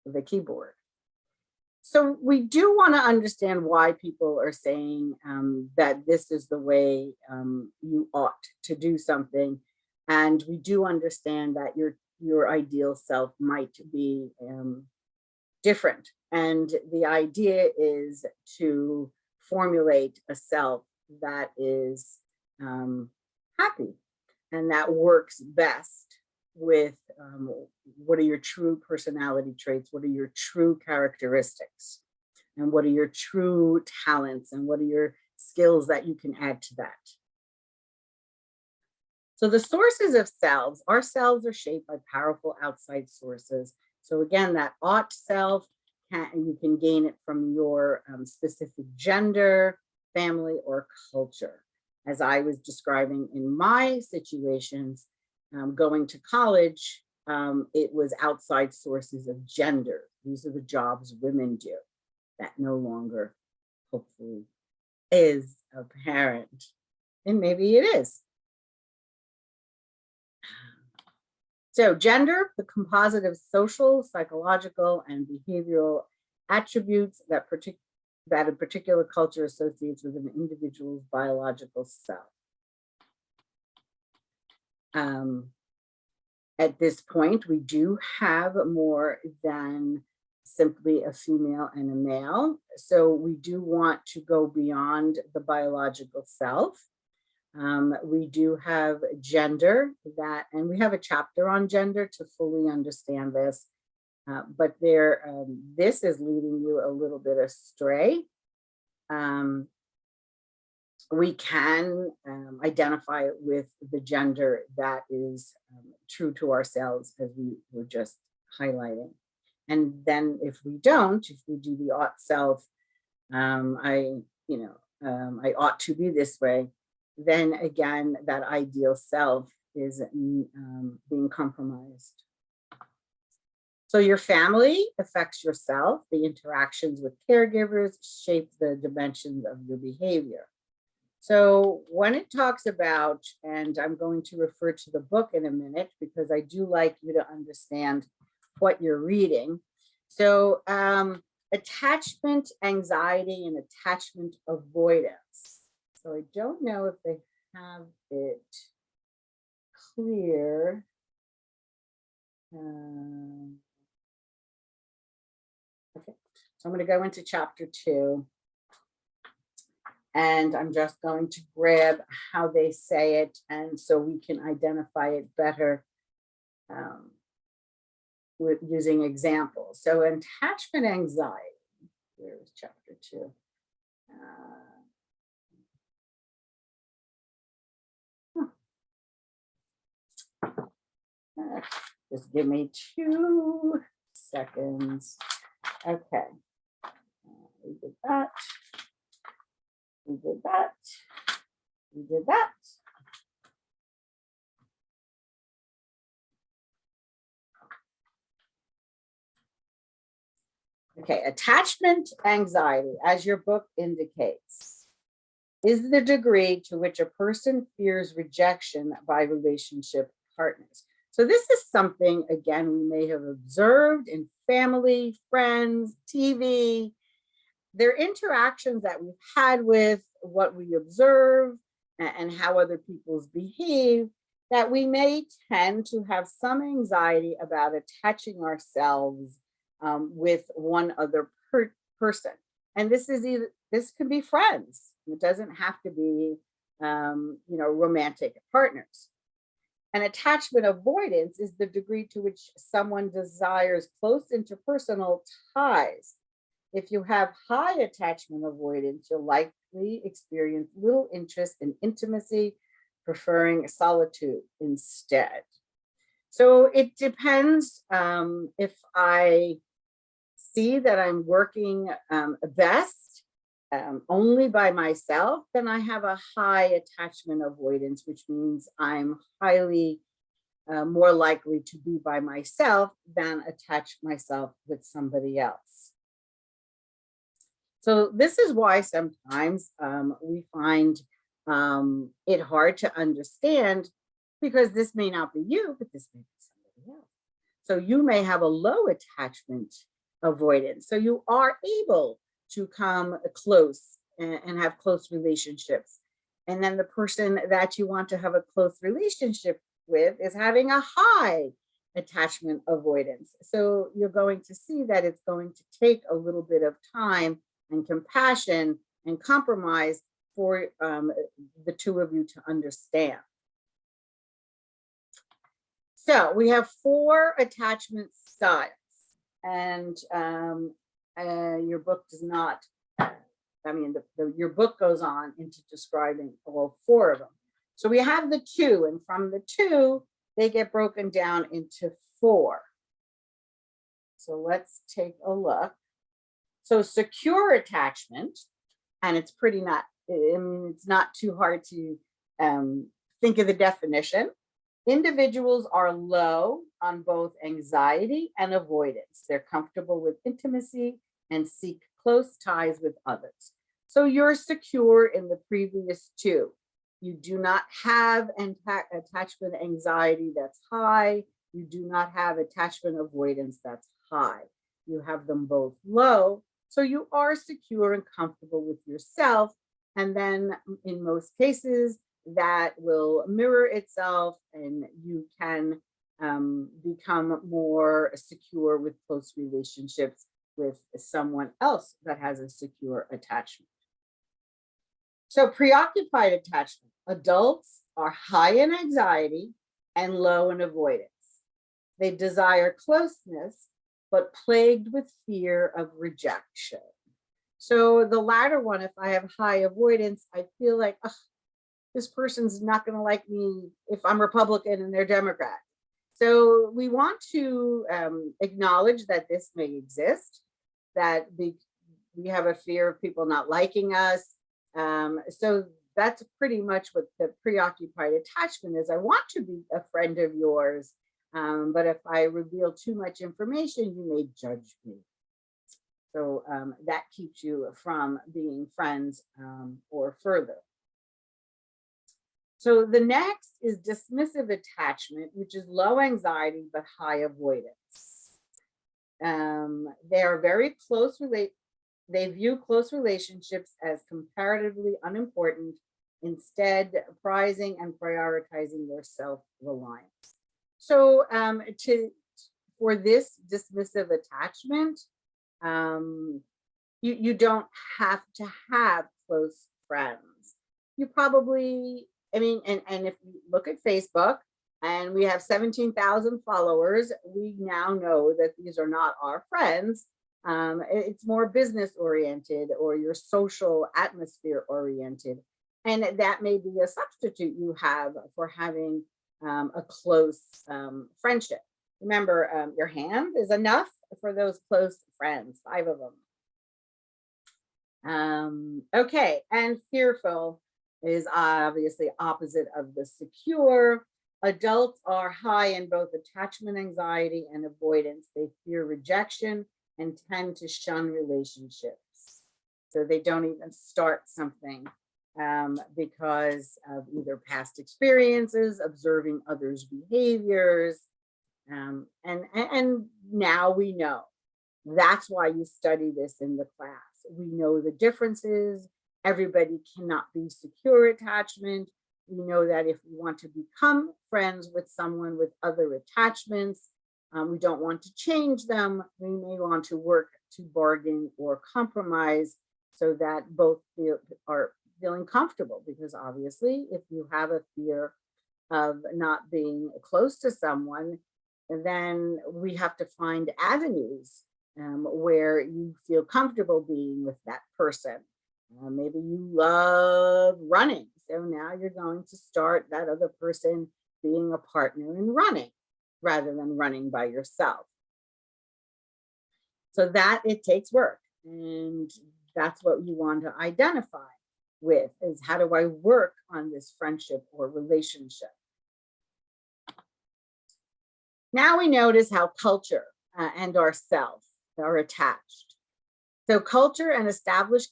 the keyboard. So we do want to understand why people are saying that this is the way you ought to do something. And we do understand that your ideal self might be different. And the idea is to formulate a self that is happy and that works best with what are your true personality traits, what are your true characteristics, and what are your true talents, and what are your skills that you can add to that. So the sources of selves, our selves are shaped by powerful outside sources. So again, that ought self, you can gain it from your specific gender, family, or culture. As I was describing in my situations, going to college, it was outside sources of gender. These are the jobs women do. That no longer, hopefully, is apparent. And maybe it is. So gender, the composite of social, psychological, and behavioral attributes that a particular culture associates with an individual's biological self. At this point, we do have more than simply a female and a male. So we do want to go beyond the biological self. We do have gender and we have a chapter on gender to fully understand this, but this is leading you a little bit astray. We can identify it with the gender that is true to ourselves, as we were just highlighting. And then if we do the ought self, I ought to be this way, then again, that ideal self is being compromised. So your family affects yourself. The interactions with caregivers shape the dimensions of your behavior. So when it talks about, and I'm going to refer to the book in a minute because I do like you to understand what you're reading. So attachment anxiety and attachment avoidance. So I don't know if they have it clear. Okay, so I'm going to go into chapter 2. And I'm just going to grab how they say it, and so we can identify it better with using examples. So attachment anxiety, here's chapter 2. Just give me 2 seconds. Okay, we did that. We did that. We did that. Okay, attachment anxiety, as your book indicates, is the degree to which a person fears rejection by relationship partners. So this is something, again, we may have observed in family, friends, TV. They're interactions that we've had with what we observe and how other people's behave, that we may tend to have some anxiety about attaching ourselves with one other person. And this can be friends. It doesn't have to be, romantic partners. And attachment avoidance is the degree to which someone desires close interpersonal ties. If you have high attachment avoidance, you'll likely experience little interest in intimacy, preferring solitude instead. So it depends. If I see that I'm working best only by myself, then I have a high attachment avoidance, which means I'm highly more likely to be by myself than attach myself with somebody else. So this is why sometimes we find it hard to understand, because this may not be you, but this may be somebody else. So you may have a low attachment avoidance. So you are able to come close and have close relationships. And then the person that you want to have a close relationship with is having a high attachment avoidance. So you're going to see that it's going to take a little bit of time and compassion and compromise for the two of you to understand. So we have 4 attachment styles, and your book does not, your book goes on into describing all 4 of them. So we have the 2, and from the 2, they get broken down into 4. So let's take a look. So secure attachment, and it's pretty not, it's not too hard to think of the definition. Individuals are low on both anxiety and avoidance. They're comfortable with intimacy and seek close ties with others. So you're secure in the previous 2. You do not have attachment anxiety that's high. You do not have attachment avoidance that's high. You have them both low. So you are secure and comfortable with yourself. And then in most cases, that will mirror itself, and you can become more secure with close relationships with someone else that has a secure attachment. So preoccupied attachment. Adults are high in anxiety and low in avoidance. They desire closeness, but plagued with fear of rejection. So the latter one, if I have high avoidance, I feel like, this person's not going to like me if I'm Republican and they're Democrat. So we want to acknowledge that this may exist, that we have a fear of people not liking us. So that's pretty much what the preoccupied attachment is. I want to be a friend of yours, but if I reveal too much information, you may judge me. So that keeps you from being friends or further. So the next is dismissive attachment, which is low anxiety but high avoidance. They are very close they view close relationships as comparatively unimportant, instead prizing and prioritizing their self-reliance. So for this dismissive attachment, you don't have to have close friends. You probably, and if you look at Facebook and we have 17,000 followers, we now know that these are not our friends. It's more business oriented or your social atmosphere oriented. And that may be a substitute you have for having a close friendship. Remember, your hand is enough for those close friends, 5 of them. Okay, and fearful is obviously opposite of the secure. Adults are high in both attachment anxiety and avoidance. They fear rejection and tend to shun relationships. So they don't even start something because of either past experiences, observing others' behaviors. And now we know. That's why you study this in the class. We know the differences. Everybody cannot be secure attachment. We know that if we want to become friends with someone with other attachments, we don't want to change them. We may want to work to bargain or compromise so that both are feeling comfortable, because obviously if you have a fear of not being close to someone, then we have to find avenues where you feel comfortable being with that person. Maybe you love running, so now you're going to start that other person being a partner in running rather than running by yourself. So that it takes work, and that's what you want to identify with, is how do I work on this friendship or relationship? Now we notice how culture and ourself are attached. So culture and established